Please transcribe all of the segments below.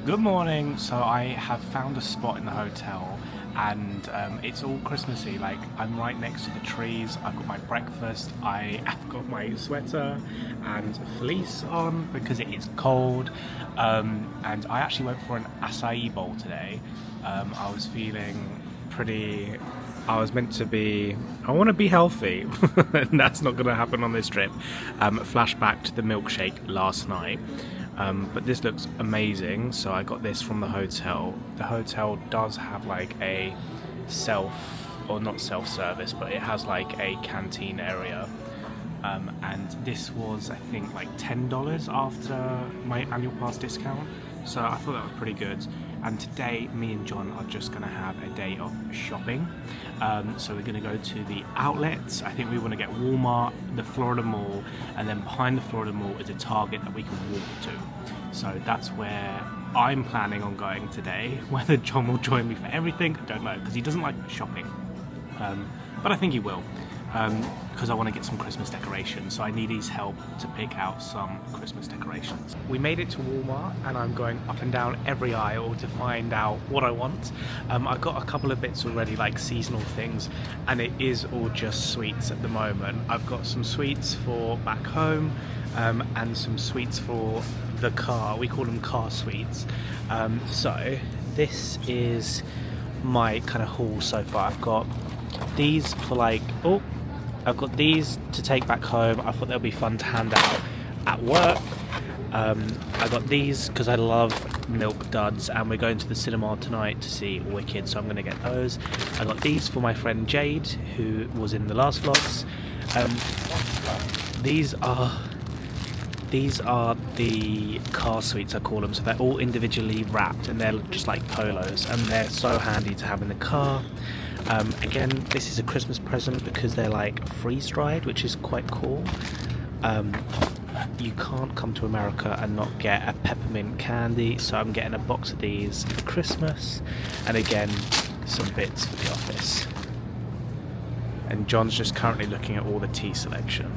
Good morning. So I have found a spot in the hotel and it's all Christmassy. Like, I'm right next to the trees. I've got my breakfast. I have got my sweater and fleece on because it is cold. And I actually went for an acai bowl today. I was feeling pretty... I was meant to be... I want to be healthy. And that's not going to happen on this trip. Flashback to the milkshake last night. But this looks amazing, so I got this from the hotel. The hotel does have like a not self-service, but it has like a canteen area. And this was, I think, like $10 after my annual pass discount. So I thought that was pretty good. And today, me and John are just going to have a day of shopping. So we're going to go to the outlets. I think we want to get Walmart, the Florida Mall, and then behind the Florida Mall is a Target that we can walk to. So that's where I'm planning on going today. Whether John will join me for everything, I don't know, because he doesn't like shopping. But I think he will. Because I want to get some Christmas decorations, so I need his help to pick out some Christmas decorations. We made it to Walmart and I'm going up and down every aisle to find out what I want. I've got a couple of bits already, like seasonal things, and it is all just sweets at the moment. I've got some sweets for back home and some sweets for the car. We call them car sweets. So this is my kind of haul so far. I've got these for like, I've got these to take back home. I thought they'll be fun to hand out at work. I got these because I love milk duds, and we're going to the cinema tonight to see Wicked, so I'm going to get those. I got these for my friend Jade, who was in the last vlogs. These are the car sweets, I call them. So they're all individually wrapped and they're just like polos, and they're so handy to have in the car. Again, this is a Christmas present because they're like freeze-dried, which is quite cool. You can't come to America and not get a peppermint candy, so I'm getting a box of these for Christmas. And again, some bits for the office. And John's just currently looking at all the tea selection.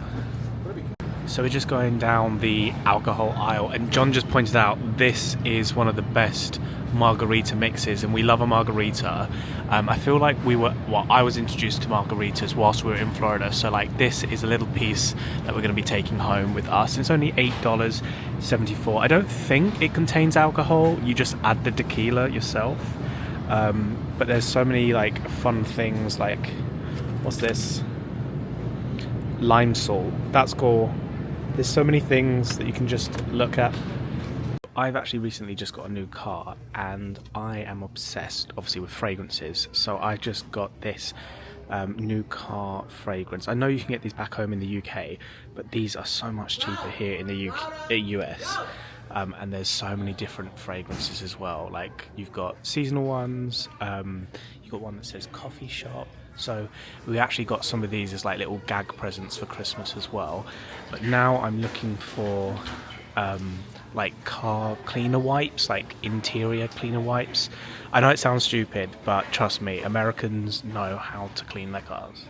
So we're just going down the alcohol aisle, and John just pointed out this is one of the best margarita mixes, and we love a margarita. I feel like I was introduced to margaritas whilst we were in Florida, so like this is a little piece that we're going to be taking home with us. It's only $8.74. I don't think it contains alcohol, you just add the tequila yourself. But there's so many like fun things, like what's this? Lime salt. That's cool. There's so many things that you can just look at. I've actually recently just got a new car and I am obsessed obviously with fragrances, so I just got this new car fragrance. I know you can get these back home in the UK, but these are so much cheaper here in the US. And there's so many different fragrances as well. Like you've got seasonal ones, you've got one that says coffee shop. So we actually got some of these as like little gag presents for Christmas as well. But now I'm looking for like car cleaner wipes, like interior cleaner wipes. I know it sounds stupid, but trust me, Americans know how to clean their cars.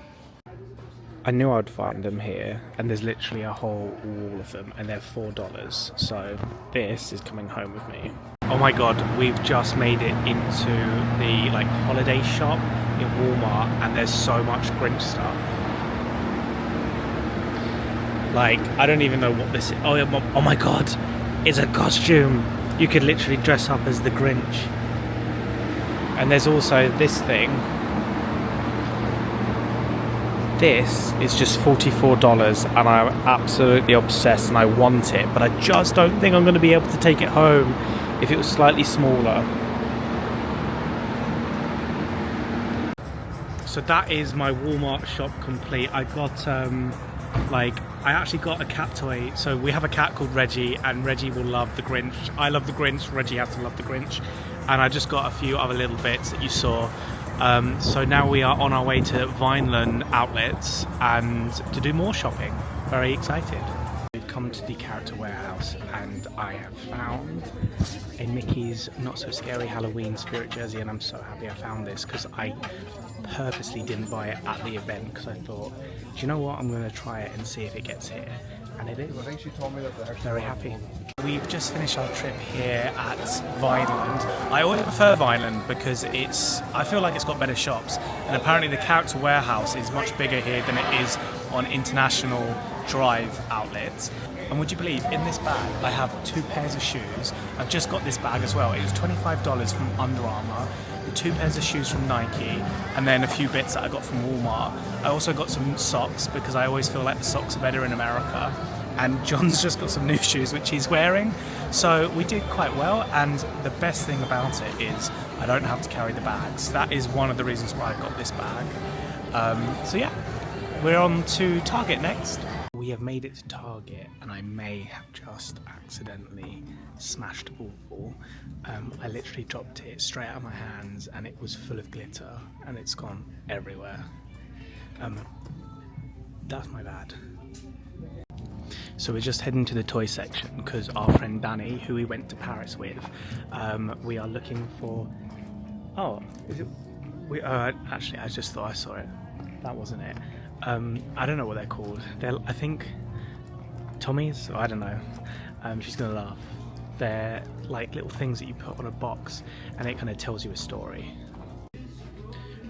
I knew I'd find them here, and there's literally a whole wall of them, and they're $4. So this is coming home with me. Oh my god, we've just made it into the like holiday shop in Walmart, and there's so much Grinch stuff. Like, I don't even know what this is. Oh my god, it's a costume. You could literally dress up as the Grinch. And there's also this thing. This is just $44 and I'm absolutely obsessed and I want it, but I just don't think I'm going to be able to take it home if it was slightly smaller. So that is my Walmart shop complete. I got I actually got a cat toy. So we have a cat called Reggie, and Reggie will love the Grinch. I love the Grinch, Reggie has to love the Grinch. And I just got a few other little bits that you saw. So now we are on our way to Vineland outlets and to do more shopping. Very excited. We've come to the character warehouse and I have found a Mickey's Not So Scary Halloween spirit jersey, and I'm so happy I found this because I purposely didn't buy it at the event because I thought, do you know what, I'm going to try it and see if it gets here. and it is. I think she told me that they're actually Very happy. We've just finished our trip here at Vineland. I always prefer Vineland because I feel like it's got better shops, and apparently the Character Warehouse is much bigger here than it is on International Drive outlets. And would you believe, in this bag I have 2 pairs of shoes. I've just got this bag as well. It was $25 from Under Armour, the 2 pairs of shoes from Nike, and then a few bits that I got from Walmart. I also got some socks because I always feel like the socks are better in America. And John's just got some new shoes which he's wearing. So we did quite well, and the best thing about it is I don't have to carry the bags. That is one of the reasons why I got this bag. So yeah, we're on to Target next. We have made it to Target, and I may have just accidentally smashed a ball. I literally dropped it straight out of my hands, and it was full of glitter, and it's gone everywhere. That's my bad. So we're just heading to the toy section because our friend Danny, who we went to Paris with, we are looking for... Oh, is it... actually, I just thought I saw it. That wasn't it. I don't know what they're called. They're, I think, Tommy's? I don't know. She's gonna laugh. They're like little things that you put on a box and it kind of tells you a story.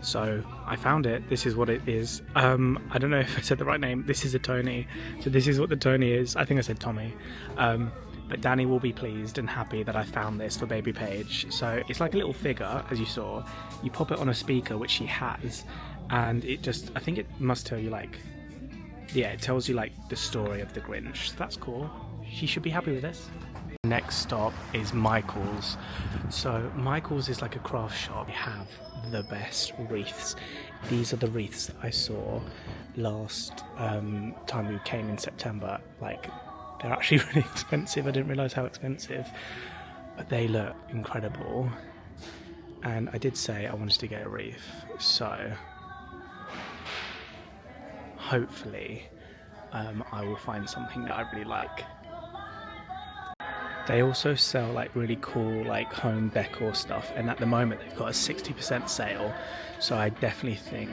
So I found it. This is what it is. I don't know if I said the right name. This is a Tony. So this is what the Tony is. I think I said Tommy. But Danny will be pleased and happy that I found this for baby Paige. So it's like a little figure, as you saw. You pop it on a speaker, which she has, and it just, I think it must tell you like, yeah, it tells you like the story of the Grinch. So that's cool. She should be happy with this. Next stop is Michael's. So Michael's is like a craft shop. They have the best wreaths. These are the wreaths that I saw last time we came in September. Like, they're actually really expensive. I didn't realise how expensive, but they look incredible. And I did say I wanted to get a wreath, so hopefully I will find something that I really like. They also sell like really cool like home decor stuff, and at the moment they've got a 60% sale, so I definitely think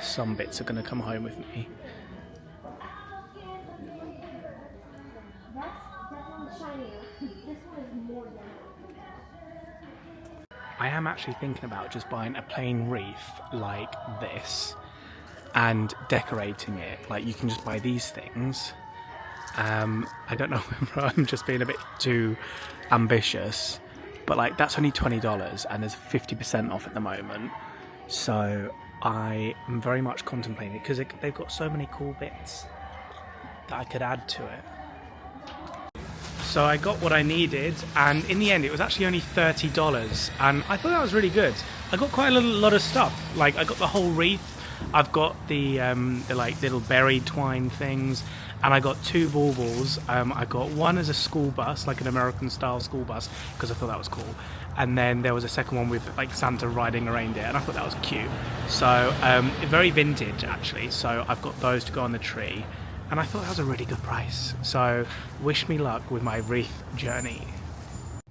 some bits are going to come home with me. I am actually thinking about just buying a plain wreath like this and decorating it. Like, you can just buy these things. I don't know whether I'm just being a bit too ambitious, but like that's only $20 and there's 50% off at the moment. So I am very much contemplating it because they've got so many cool bits that I could add to it. So I got what I needed, and in the end it was actually only $30, and I thought that was really good. I got quite a lot of stuff. Like, I got the whole wreath, I've got the like little berry twine things, and I got 2 baubles. I got one as a school bus, like an American style school bus, because I thought that was cool. And then there was a second one with like Santa riding a reindeer, and I thought that was cute. So very vintage actually. So I've got those to go on the tree, and I thought that was a really good price. So wish me luck with my wreath journey.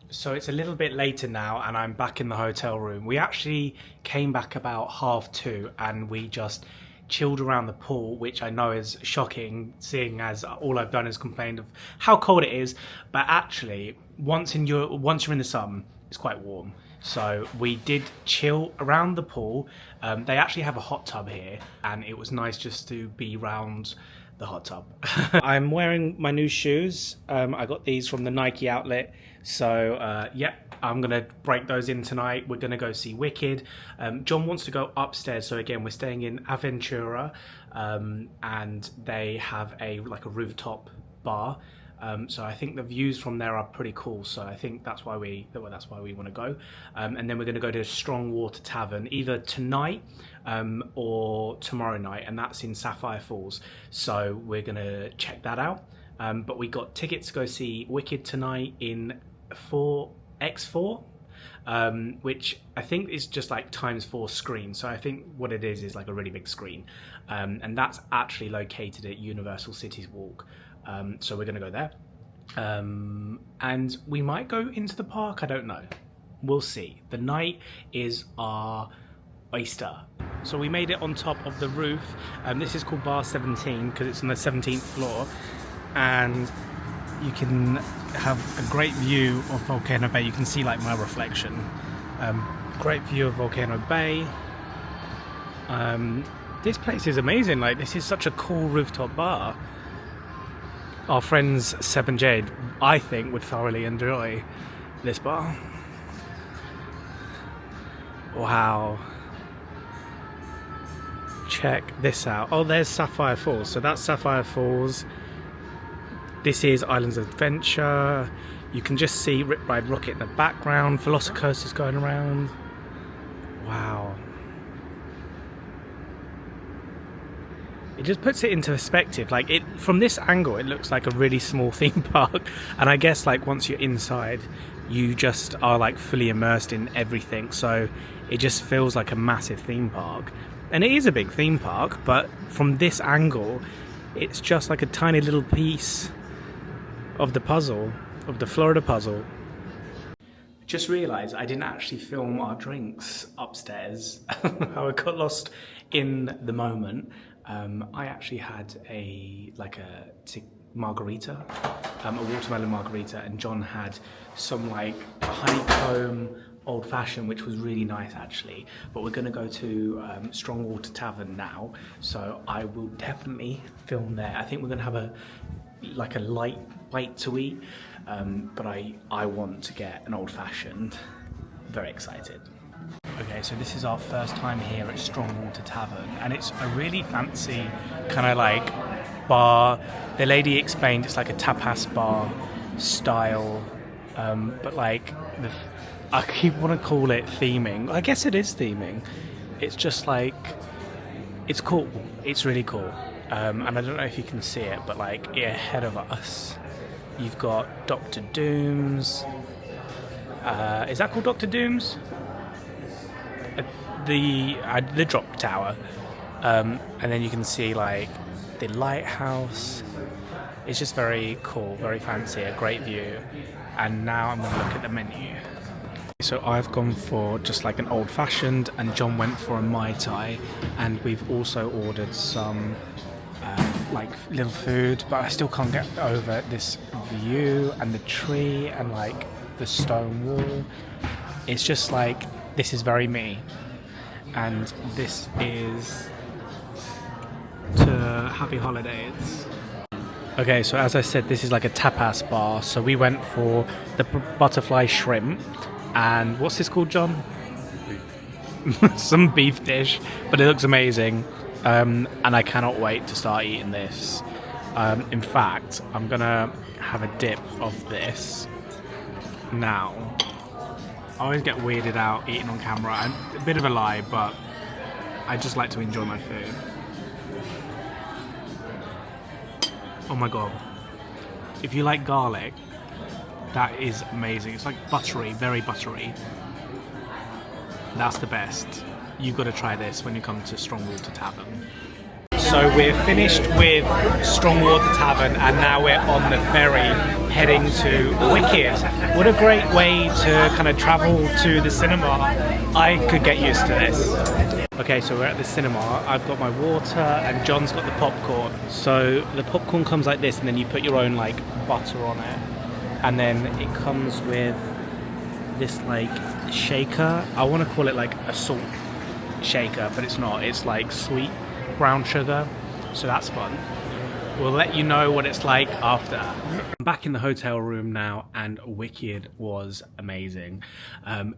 So it's a little bit later now, and I'm back in the hotel room. We actually came back about 2:30, and we just chilled around the pool, which I know is shocking, seeing as all I've done is complained of how cold it is. But actually, once you're in the sun, it's quite warm. So we did chill around the pool. They actually have a hot tub here, and it was nice just to be round the hot tub. I'm wearing my new shoes. I got these from the Nike outlet. So yeah, I'm gonna break those in tonight. We're gonna go see Wicked. John wants to go upstairs, so again we're staying in Aventura, and they have a rooftop bar. So I think the views from there are pretty cool. So I think that's why we want to go. And then we're going to go to Strong Water Tavern either tonight or tomorrow night, and that's in Sapphire Falls. So we're going to check that out. But we got tickets to go see Wicked tonight in 4X4, which I think is just like ×4 screen. So I think what it is like a really big screen, and that's actually located at Universal Cities Walk. So we're going to go there, and we might go into the park. I don't know, we'll see. The night is our oyster. So we made it on top of the roof. This is called bar 17 because it's on the 17th floor, and you can have a great view of Volcano Bay. You can see like my reflection. Great view of Volcano Bay. This place is amazing. Like, this is such a cool rooftop bar. Our friends Seb and Jade, I think, would thoroughly enjoy this bar. Wow. Check this out. Oh, there's Sapphire Falls. So that's Sapphire Falls. This is Islands of Adventure. You can just see Rip Ride Rocket in the background. Velocicoaster's going around. Wow. It just puts it into perspective. Like, it from this angle, it looks like a really small theme park. And I guess like once you're inside, you just are like fully immersed in everything. So it just feels like a massive theme park. And it is a big theme park, but from this angle, it's just like a tiny little piece of the puzzle, of the Florida puzzle. Just realised I didn't actually film our drinks upstairs. How I got lost in the moment. I actually had a margarita, a watermelon margarita, and John had some like honeycomb old fashioned, which was really nice actually. But we're going to go to Strongwater Tavern now, so I will definitely film there. I think we're going to have a light bite to eat, but I want to get an old fashioned. Very excited. Okay, so this is our first time here at Strongwater Tavern, and it's a really fancy kind of like bar. The lady explained it's like a tapas bar style, but like I keep want to call it theming. I guess it is theming. It's just like, it's cool. It's really cool. And I don't know if you can see it, but like ahead of us, you've got Dr. Doom's. Is that called Dr. Doom's? The drop tower, and then you can see like the lighthouse. It's just very cool, very fancy, a great view. And now I'm going to look at the menu. So I've gone for just like an old fashioned, and John went for a Mai Tai, and we've also ordered some like little food, but I still can't get over this view and the tree and like the stone wall. It's just like, this is very me. And this is to Happy Holidays. Okay, so as I said, this is like a tapas bar. So we went for the butterfly shrimp, and what's this called, John? Some beef dish, but it looks amazing. And I cannot wait to start eating this. In fact, I'm gonna have a dip of this now. I always get weirded out eating on camera. I'm a bit of a lie, but I just like to enjoy my food. Oh my god. If you like garlic, that is amazing. It's like buttery, very buttery. That's the best. You've got to try this when you come to Strongwater Tavern. So we're finished with Strongwater Tavern, and now we're on the ferry heading to Wicked. What a great way to kind of travel to the cinema. I could get used to this. Okay, so we're at the cinema. I've got my water and John's got the popcorn. So the popcorn comes like this, and then you put your own like butter on it. And then it comes with this like shaker. I want to call it like a salt shaker, but it's not. It's like sweet brown sugar, so that's fun. We'll let you know what it's like after. I'm back in the hotel room now, and Wicked was amazing.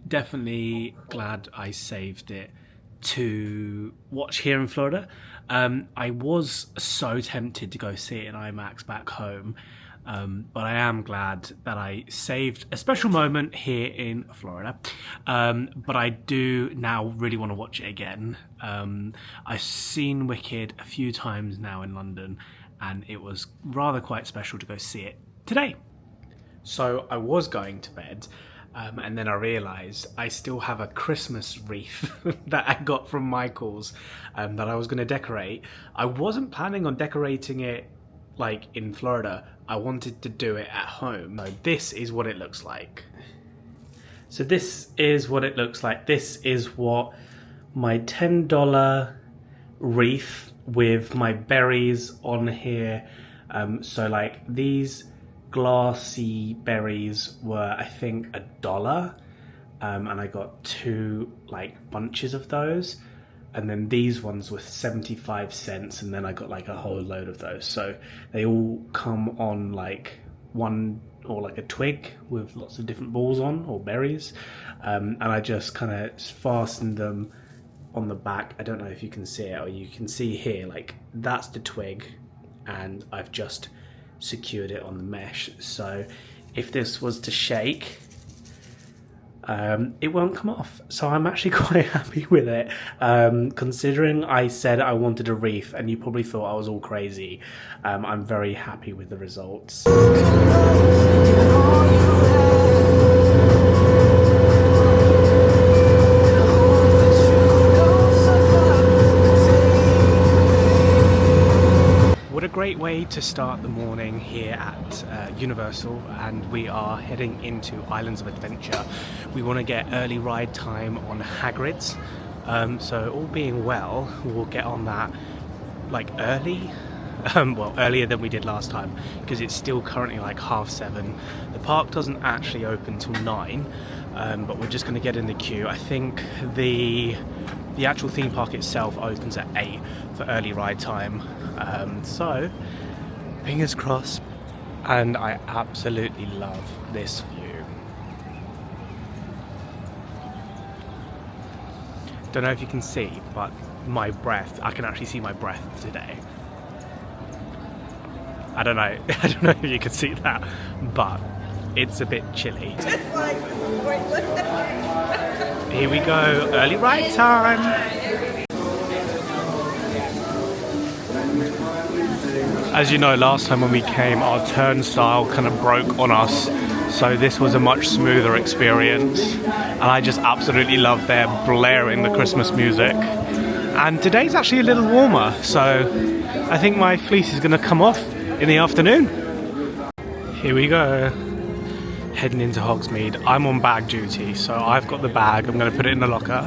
Definitely glad I saved it to watch here in Florida. I was so tempted to go see it in IMAX back home, but I am glad that I saved a special moment here in Florida. But I do now really want to watch it again. I've seen Wicked a few times now in London, and it was rather quite special to go see it today. So I was going to bed, and then I realised I still have a Christmas wreath that I got from Michael's that I was going to decorate. I wasn't planning on decorating it like in Florida. I wanted to do it at home. So this is what it looks like. So this is what it looks like. This is what my $10 wreath with my berries on here So like these glassy berries were, I think, $1, and I got 2 like bunches of those. And then these ones were 75 cents, and then I got like a whole load of those. So they all come on like one, or like a twig with lots of different balls on, or berries. And I just kind of fastened them on the back. I don't know if you can see it, or you can see here, like that's the twig, and I've just secured it on the mesh. So if this was to shake, it won't come off. So I'm actually quite happy with it, considering I said I wanted a wreath and you probably thought I was all crazy. I'm very happy with the results. What a great way to start the morning here at Universal, and we are heading into Islands of Adventure. We want to get early ride time on Hagrid's, so all being well, we'll get on that like early, well, earlier than we did last time, because it's still currently like 7:30. The park doesn't actually open till 9, but we're just going to get in the queue. I think the actual theme park itself opens at 8 for early ride time. So fingers crossed, and I absolutely love this view. Don't know if you can see, but my breath, I can actually see my breath today. I don't know if you can see that, but it's a bit chilly. Here we go, early ride time. As you know, last time when we came, our turnstile kind of broke on us, so this was a much smoother experience, and I just absolutely love their blaring the Christmas music. And today's actually a little warmer, so I think my fleece is going to come off in the afternoon. Here we go, heading into Hogsmeade. I'm on bag duty, so I've got the bag. I'm going to put it in the locker,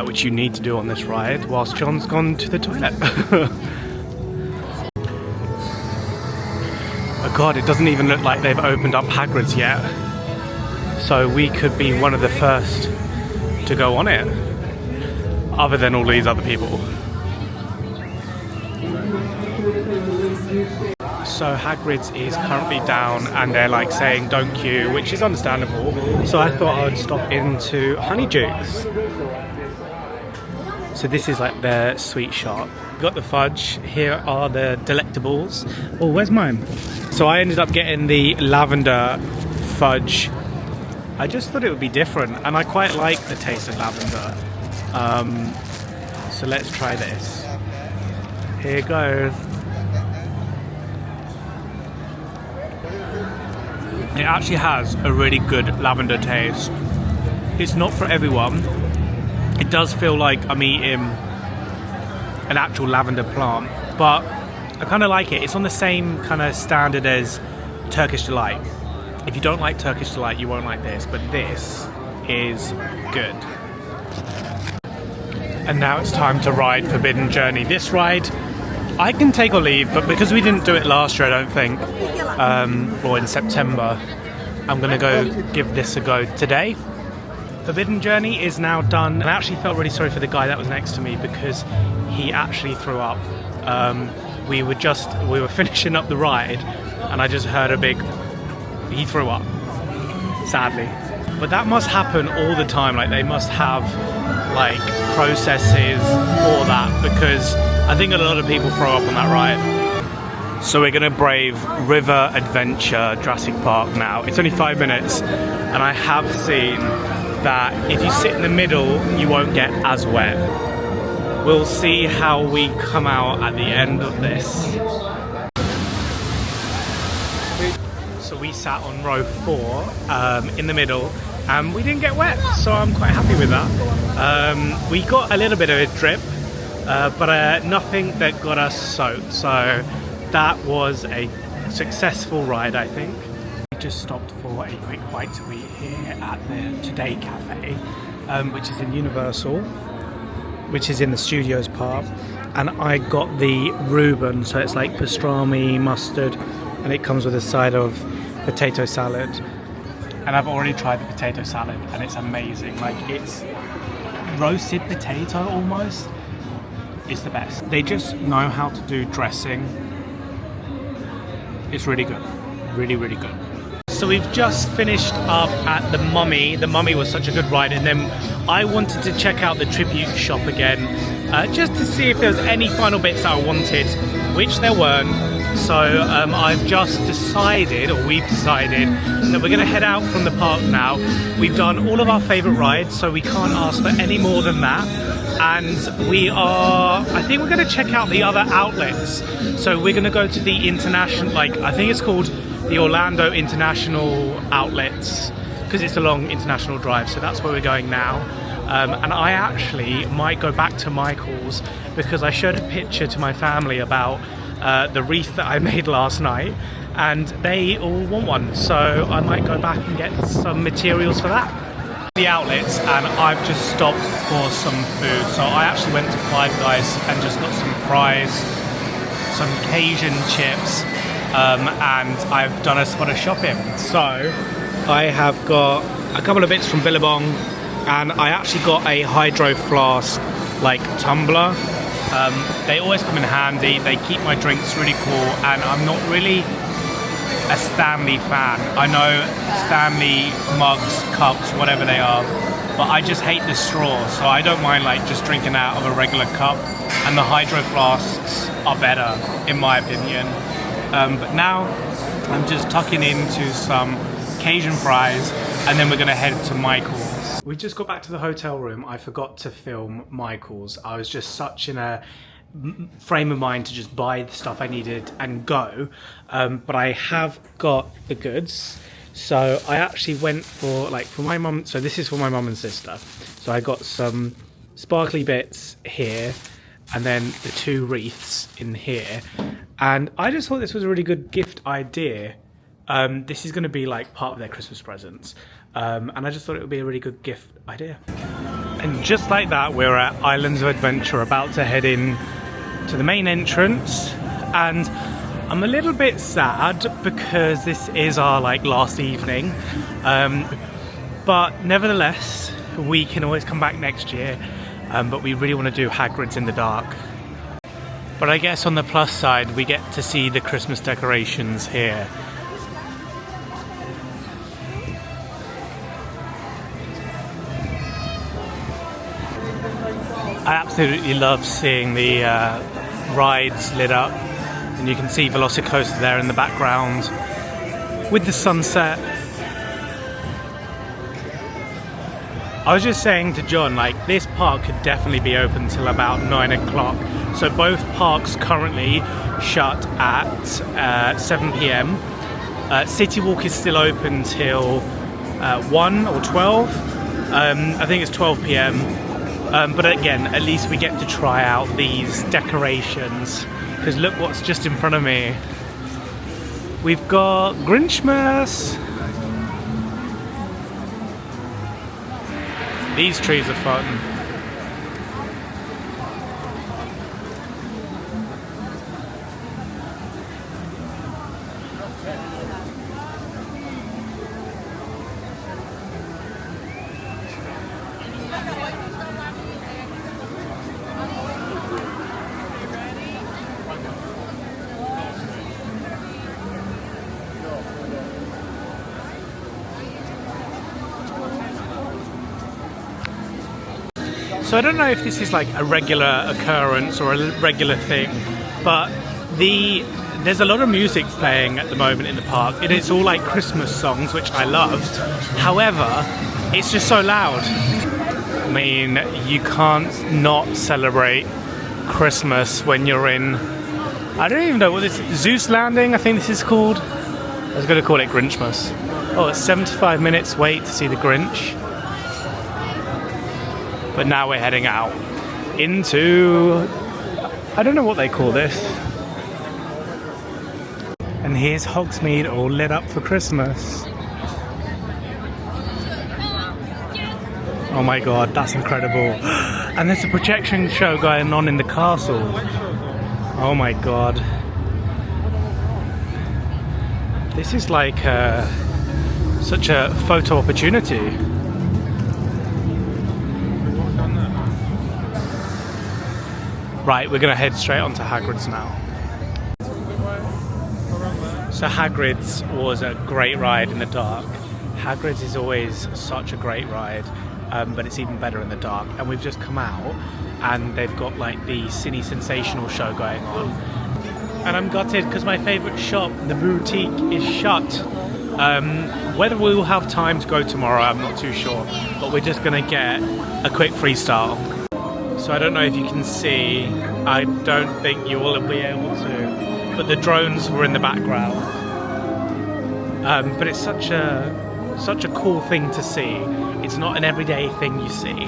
which you need to do on this ride, whilst John's gone to the toilet. Oh god, it doesn't even look like they've opened up Hagrid's yet. So we could be one of the first to go on it, other than all these other people. So Hagrid's is currently down, and they're like saying don't queue, which is understandable. So I thought I would stop into Honeydukes. So this is like their sweet shop. Got the fudge, here are the delectables. Oh, where's mine? So I ended up getting the lavender fudge. I just thought it would be different, and I quite like the taste of lavender. So let's try this. Here goes. It actually has a really good lavender taste. It's not for everyone. It does feel like I'm eating an actual lavender plant, but I kind of like it. It's on the same kind of standard as Turkish Delight. If you don't like Turkish Delight, you won't like this, but this is good. And now it's time to ride Forbidden Journey. This ride, I can take or leave, but because we didn't do it last year, I don't think, or in September, I'm going to go give this a go today. Forbidden Journey is now done, and I actually felt really sorry for the guy that was next to me because he actually threw up. We were finishing up the ride, and I just heard he threw up, sadly. But that must happen all the time. Like, they must have like processes for that, because I think a lot of people throw up on that ride. So we're gonna brave River Adventure Jurassic Park now. It's only 5 minutes, and I have seen that if you sit in the middle, you won't get as wet. We'll see how we come out at the end of this. So we sat on row 4 in the middle, and we didn't get wet, so I'm quite happy with that. We got a little bit of a drip, but nothing that got us soaked, so that was a successful ride, I think. We just stopped for a quick bite to eat here at the Today Cafe, which is in Universal, which is in the Studios Park. and I got the Reuben, so it's like pastrami, mustard, and it comes with a side of potato salad. And I've already tried the potato salad, and it's amazing. Like, it's roasted potato almost. It's the best. They just know how to do dressing. It's really good. Really, really good. So we've just finished up at the Mummy. The Mummy was such a good ride, and then I wanted to check out the tribute shop again, just to see if there was any final bits that I wanted, which there weren't. So I've just decided, or we've decided, that we're going to head out from the park now. We've done all of our favourite rides, so we can't ask for any more than that. And I think we're going to check out the other outlets. So we're going to go to the international, I think it's called the Orlando International Outlets, because it's a long international drive, so that's where we're going now. And I actually might go back to Michael's, because I showed a picture to my family about the wreath that I made last night, and they all want one, so I might go back and get some materials for that. The outlets, and I've just stopped for some food, so I actually went to Five Guys and just got some fries, some Cajun chips, and I've done a spot of shopping. So I have got a couple of bits from Billabong, and I actually got a hydro flask tumbler. They always come in handy. They keep my drinks really cool, and I'm not really a Stanley fan. I know Stanley mugs, cups, whatever they are, but I just hate the straw, so I don't mind just drinking out of a regular cup, and the hydro flasks are better in my opinion. But now I'm just tucking into some Cajun fries, and then we're gonna head to Michael's. We just got back to the hotel room. I forgot to film Michael's. I was just such in a frame of mind to just buy the stuff I needed and go, but I have got the goods. So I actually went for my mum, so this is for my mum and sister, so I got some sparkly bits here, and then the two wreaths in here, and I just thought this was a really good gift idea. This is going to be part of their Christmas presents, and I just thought it would be a really good gift idea. And just like that, we're at Islands of Adventure, about to head in to the main entrance, and I'm a little bit sad because this is our last evening, but nevertheless we can always come back next year, but we really want to do Hagrid's in the Dark. But I guess on the plus side, we get to see the Christmas decorations here. I absolutely love seeing the rides lit up, and you can see Velocicoaster there in the background with the sunset. I was just saying to John, this park could definitely be open till about 9 o'clock. So both parks currently shut at 7 p.m. City Walk is still open till 1 or 12. I think it's 12 p.m. But again, at least we get to try out these decorations, because look what's just in front of me. We've got Grinchmas. These trees are fun. So I don't know if this is a regular occurrence or a regular thing, but there's a lot of music playing at the moment in the park, and it's all Christmas songs, which I loved. However, it's just so loud. I mean, you can't not celebrate Christmas when you're in, I don't even know what this is, Zeus Landing, I think this is called. I was going to call it Grinchmas. Oh, it's 75 minutes wait to see the Grinch. But now we're heading out into, I don't know what they call this. And here's Hogsmeade all lit up for Christmas. Oh my god, that's incredible. And there's a projection show going on in the castle. Oh my god. This is like such a photo opportunity. Right, we're gonna head straight on to Hagrid's now. So Hagrid's was a great ride in the dark. Hagrid's is always such a great ride, but it's even better in the dark. And we've just come out and they've got like the Cine Sensational show going on. And I'm gutted because my favourite shop, the boutique, is shut. Whether we will have time to go tomorrow, I'm not too sure. But we're just gonna get a quick freestyle. So I don't know if you can see, I don't think you will be able to, but the drones were in the background. But it's such a cool thing to see. It's not an everyday thing you see.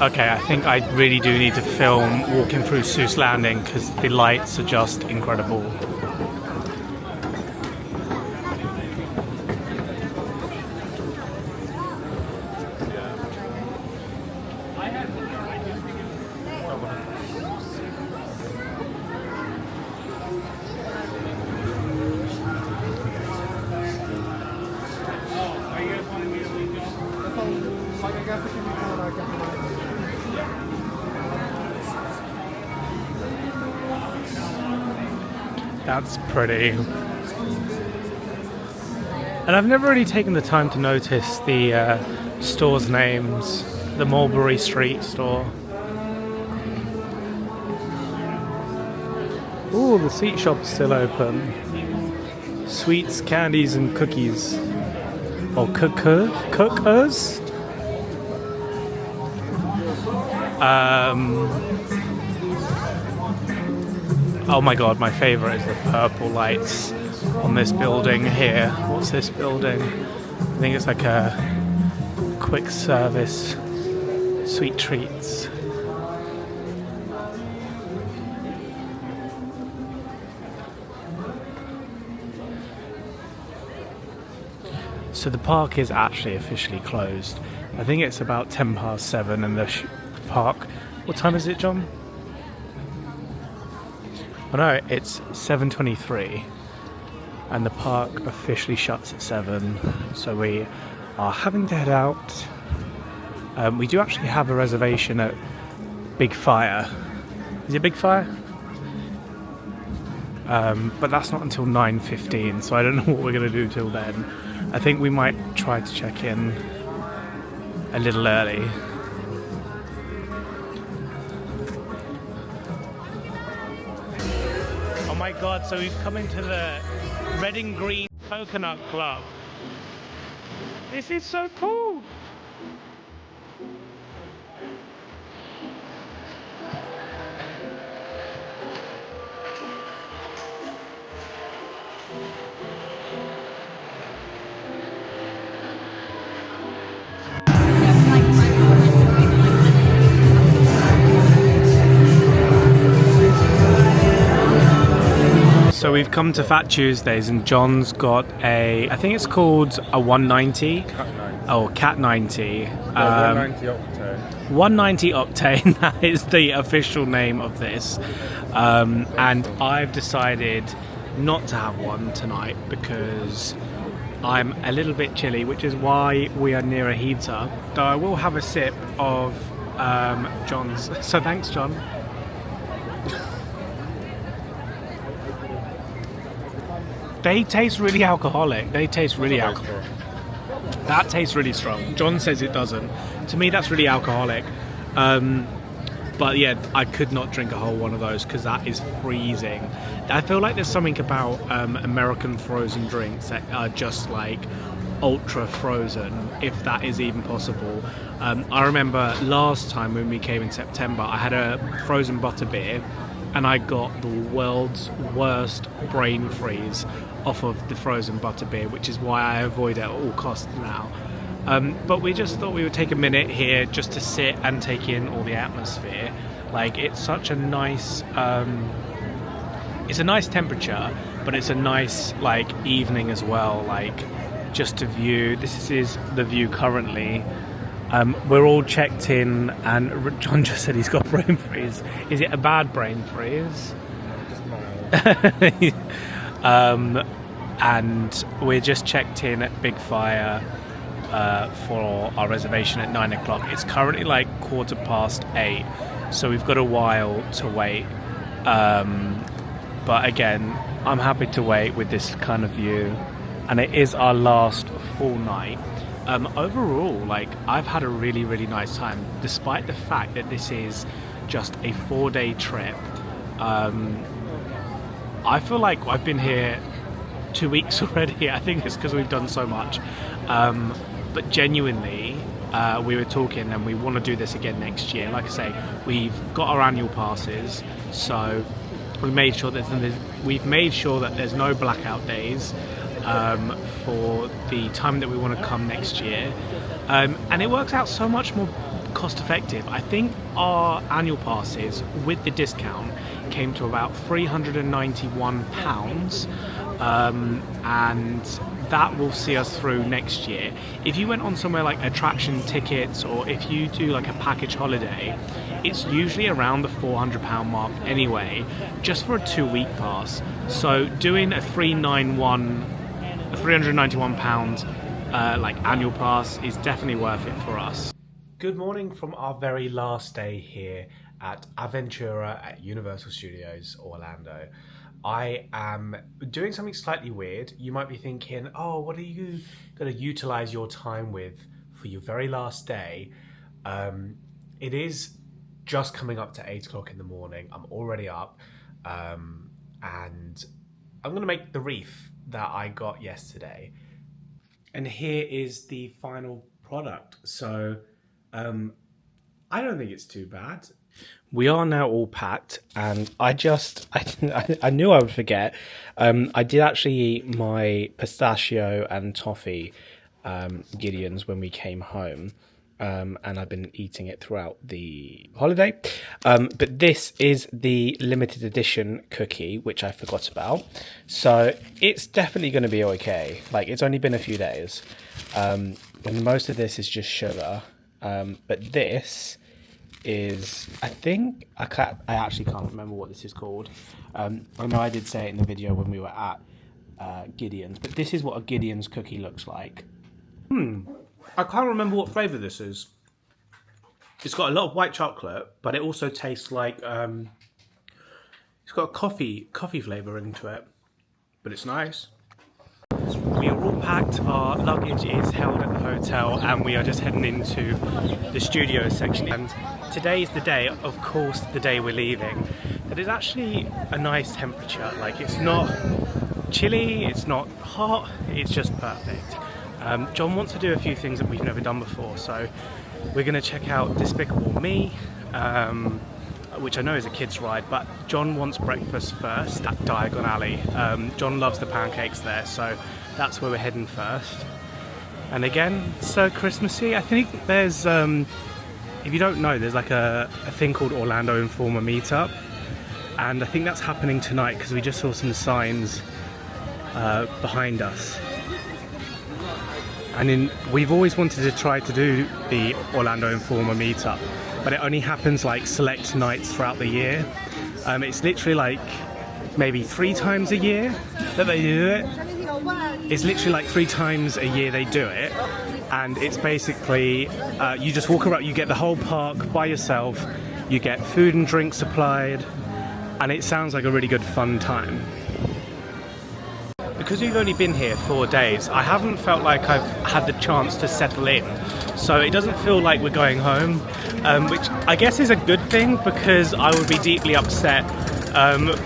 Okay, I think I really do need to film walking through Seuss Landing because the lights are just incredible. That's pretty. And I've never really taken the time to notice the store's names. The Mulberry Street store. Ooh, the sweet shop's still open. Sweets, candies and cookies. Or cookers? Oh my god, my favourite is the purple lights on this building here. What's this building? I think it's like a quick service sweet treats. So the park is actually officially closed. I think it's about 7:10 and the park... What time is it, John? Oh no, it's 7:23 and the park officially shuts at 7, so we are having to head out. We do actually have a reservation at Big Fire. Is it Big Fire? But that's not until 9:15, so I don't know what we're going to do till then. I think we might try to check in a little early. Oh my god, so we've come into the Red and Green Coconut Club. This is so cool! So we've come to Fat Tuesdays and John's got a, I think it's called a 190. Cat 90. Oh, Cat 90. 190 octane. 190 octane, that is the official name of this. And I've decided not to have one tonight because I'm a little bit chilly, which is why we are near a heater. Though I will have a sip of John's. So thanks, John. They taste really alcoholic. They taste really alcoholic. That tastes really strong. John says it doesn't. To me, that's really alcoholic. But yeah, I could not drink a whole one of those because that is freezing. I feel like there's something about American frozen drinks that are just like ultra frozen, if that is even possible. I remember last time when we came in September, I had a frozen butterbeer and I got the world's worst brain freeze off of the frozen butterbeer, which is why I avoid it at all costs now. But we just thought we would take a minute here just to sit and take in all the atmosphere. Like, it's such a nice, it's a nice temperature, but it's a nice like evening as well. Like, just to view, this is the view currently. We're all checked in, and John just said he's got brain freeze. Is it a bad brain freeze? Just mild. And we're just checked in at Big Fire for our reservation at 9 o'clock. It's currently like 8:15, so we've got a while to wait. But again, I'm happy to wait with this kind of view, and it is our last full night. Overall, like, I've had a really, really nice time, despite the fact that this is just a 4-day trip. I feel like I've been here 2 weeks already. I think it's because we've done so much. But genuinely, we were talking, and we want to do this again next year. Like I say, we've got our annual passes, so we've made sure that there's no blackout days for the time that we want to come next year, and it works out so much more cost effective. I think our annual passes with the discount came to about £391, and that will see us through next year. If you went on somewhere like attraction tickets, or if you do like a package holiday, it's usually around the £400 mark anyway, just for a 2-week pass. So doing a £391 like annual pass is definitely worth it for us. Good morning from our very last day here at Aventura at Universal Studios Orlando. I am doing something slightly weird. You might be thinking, oh, what are you going to utilize your time with for your very last day? It is just coming up to 8 o'clock in the morning. I'm already up, and I'm going to make the wreath that I got yesterday. And here is the final product. So I don't think it's too bad. We are now all packed, and I knew I would forget. I did actually eat my pistachio and toffee Gideon's when we came home, and I've been eating it throughout the holiday. But this is the limited edition cookie, which I forgot about. So it's definitely going to be okay. Like, it's only been a few days, and most of this is just sugar. But this is, I actually can't remember what this is called. I know I did say it in the video when we were at Gideon's, but this is what a Gideon's cookie looks like. I can't remember what flavour this is. It's got a lot of white chocolate, but it also tastes like it's got a coffee flavour into it, but it's nice. We are all packed, our luggage is held at the hotel, and we are just heading into the studio section. And today is the day, of course, the day we're leaving, that is actually a nice temperature. Like, it's not chilly, it's not hot, it's just perfect. John wants to do a few things that we've never done before, so we're going to check out Despicable Me, which I know is a kid's ride, but John wants breakfast first at Diagon Alley. John loves the pancakes there, so that's where we're heading first. And again, so Christmassy. I think there's, if you don't know, there's like a thing called Orlando Informer Meetup, and I think that's happening tonight because we just saw some signs behind us. And we've always wanted to try to do the Orlando Informer Meetup, but it only happens like select nights throughout the year. It's literally like maybe 3 times a year that they do it. It's literally like 3 times a year they do it, and it's basically you just walk around, you get the whole park by yourself, you get food and drink supplied, and it sounds like a really good fun time. Because we've only been here 4 days, I haven't felt like I've had the chance to settle in, so it doesn't feel like we're going home, which I guess is a good thing because I would be deeply upset,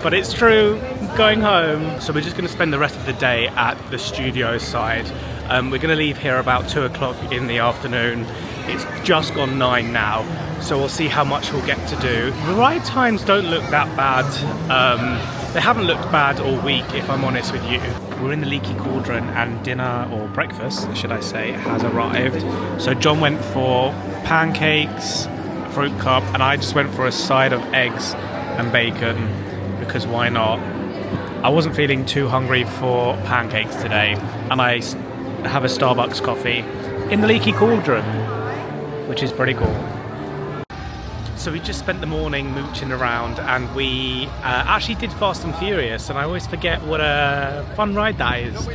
but it's true, going home. So we're just going to spend the rest of the day at the studio side. We're going to leave here about 2 o'clock in the afternoon. It's just gone 9 now, so we'll see how much we'll get to do. The ride times don't look that bad. They haven't looked bad all week, if I'm honest with you. We're in the Leaky Cauldron, and dinner, or breakfast, should I say, has arrived. So John went for pancakes, a fruit cup, and I just went for a side of eggs and bacon, because why not? I wasn't feeling too hungry for pancakes today, and I have a Starbucks coffee in the Leaky Cauldron. which is pretty cool. So we just spent the morning mooching around, and we actually did Fast and Furious, and I always forget what a fun ride that is.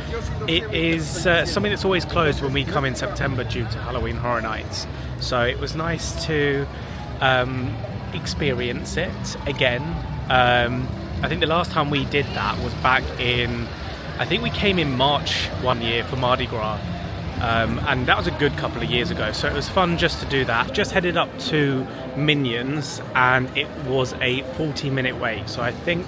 It is something that's always closed when we come in September due to Halloween Horror Nights. So it was nice to experience it again. I think the last time we did that was back in, I think we came in March one year for Mardi Gras. And that was a good couple of years ago, so it was fun just to do that. Just headed up to Minions, and it was a 40-minute wait, so I think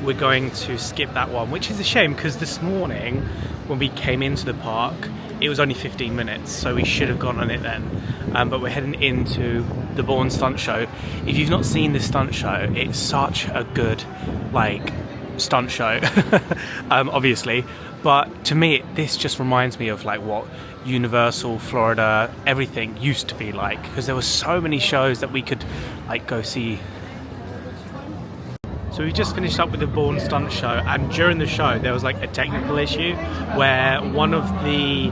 we're going to skip that one, which is a shame because this morning when we came into the park it was only 15 minutes, so we should have gone on it then. But we're heading into the Bourne Stunt Show. If you've not seen this stunt show, it's such a good stunt show. Obviously, but to me this just reminds me of what Universal, Florida, everything used to be like, because there were so many shows that we could go see. So we just finished up with the Bourne Stunt Show, and during the show there was a technical issue where one of the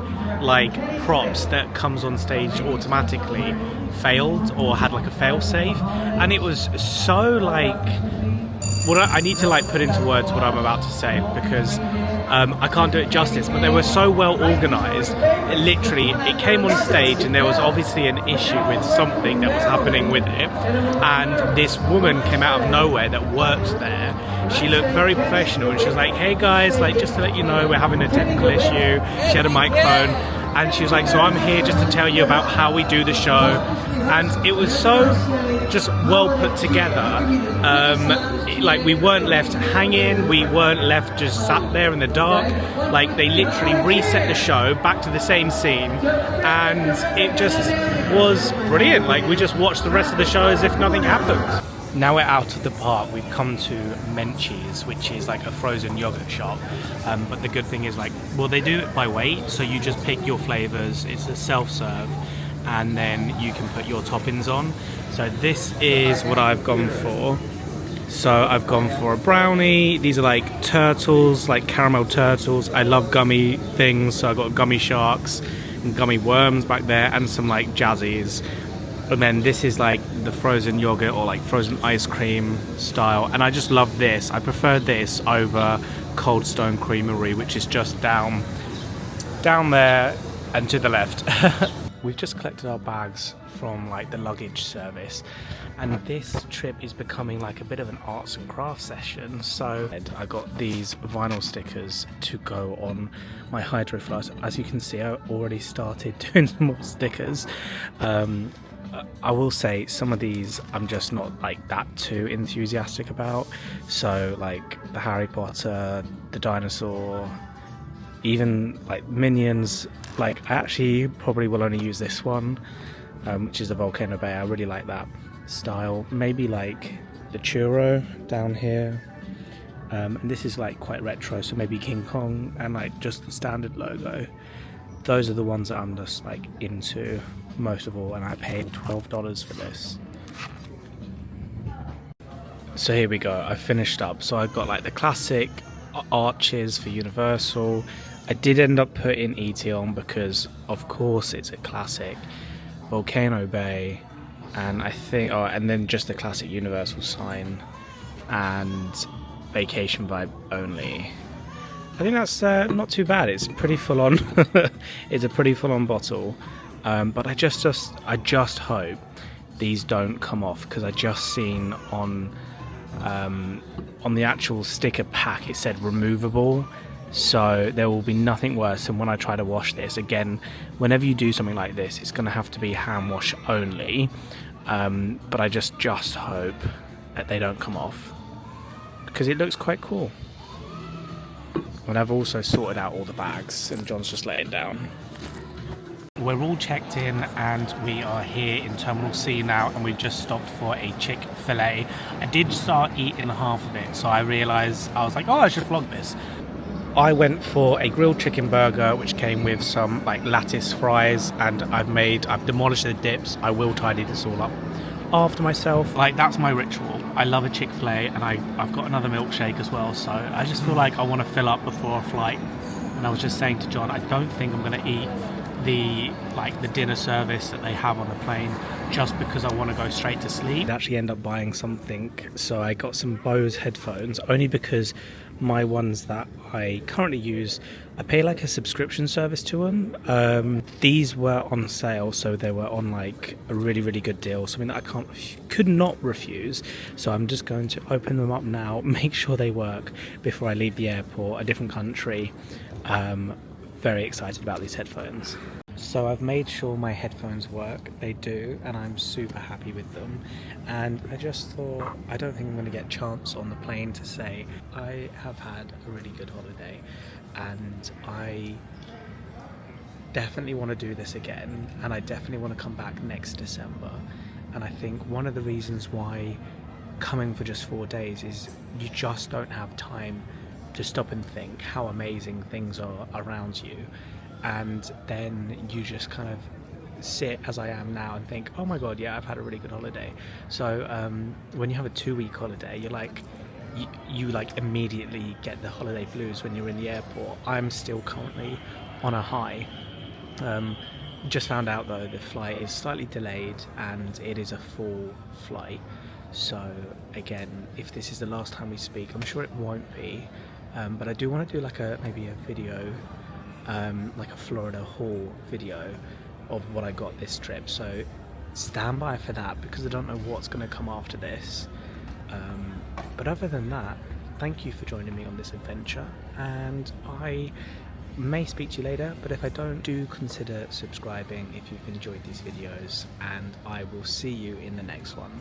props that comes on stage automatically failed or had a fail safe, and it was so I need to put into words what I'm about to say, because I can't do it justice, but they were so well organised. It came on stage and there was obviously an issue with something that was happening with it, and this woman came out of nowhere that worked there. She looked very professional and she was like, "Hey guys, just to let you know, we're having a technical issue." She had a microphone and she was like, "So I'm here just to tell you about how we do the show." And it was so just well put together. We weren't left hanging, we weren't left just sat there in the dark. They literally reset the show back to the same scene, and it just was brilliant. We just watched the rest of the show as if nothing happened. Now we're out of the park, we've come to Menchie's, which is a frozen yogurt shop. But the good thing is they do it by weight, so you just pick your flavours, it's a self-serve, and then you can put your toppings on. So this is what I've gone for. So I've gone for a brownie. These are turtles, caramel turtles. I love gummy things, so I've got gummy sharks and gummy worms back there, and some jazzies. And then this is the frozen yogurt or frozen ice cream style, and I just love this. I prefer this over Cold Stone Creamery, which is just down there and to the left. We've just collected our bags from the luggage service, and this trip is becoming a bit of an arts and crafts session. So I got these vinyl stickers to go on my Hydro Flask. As you can see, I already started doing some more stickers. I will say some of these I'm just not that too enthusiastic about. So the Harry Potter, the dinosaur, even Minions. I actually probably will only use this one, which is the Volcano Bay. I really like that style. Maybe the churro down here, and this is quite retro, so maybe King Kong, and just the standard logo. Those are the ones that I'm just into most of all, and I paid $12 for this. So here we go, I finished up. So I've got the classic arches for Universal. I did end up putting E.T. on because of course it's a classic. Volcano Bay, and I think and then just the classic Universal sign, and Vacation Vibe Only. I think that's not too bad. It's pretty full on. It's a pretty full on bottle, but I just hope these don't come off, because I just seen on the actual sticker pack it said removable. So there will be nothing worse than when I try to wash this. Again, whenever you do something like this, it's going to have to be hand wash only. But I just hope that they don't come off, because it looks quite cool. And I've also sorted out all the bags, and John's just let it down. We're all checked in and we are here in Terminal C now, and we've just stopped for a Chick-fil-A. I did start eating half of it, so I realised, I was like, oh, I should vlog this. I went for a grilled chicken burger, which came with some lattice fries, and I've demolished the dips. I will tidy this all up after myself. That's my ritual. I love a Chick-fil-A, and I've got another milkshake as well, so I just feel I want to fill up before a flight. And I was just saying to John, I don't think I'm going to eat the dinner service that they have on the plane just because I want to go straight to sleep. I actually end up buying something, so I got some Bose headphones only because my ones that I currently use, I pay like a subscription service to them. These were on sale, so they were on like a really good deal, something that I could not refuse. So I'm just going to open them up now, make sure they work before I leave the airport, a different country. Very excited about these headphones. So I've made sure my headphones work, they do, and I'm super happy with them. And I just thought, I don't think I'm going to get a chance on the plane to say I have had a really good holiday and I definitely want to do this again, and I definitely want to come back next December. And I think one of the reasons why coming for just 4 days is you just don't have time to stop and think how amazing things are around you, and then you just kind of sit as I am now and think, oh my god, yeah, I've had a really good holiday. So when you have a 2-week holiday, you're like you like immediately get the holiday blues when you're in the airport. I'm still currently on a high. Just found out though the flight is slightly delayed and it is a full flight. So again, if this is the last time we speak, I'm sure it won't be. But I do want to do like maybe a video, like a Florida haul video of what I got this trip. So stand by for that because I don't know what's going to come after this. But other than that, thank you for joining me on this adventure, and I may speak to you later, but if I don't, do consider subscribing if you've enjoyed these videos, and I will see you in the next one.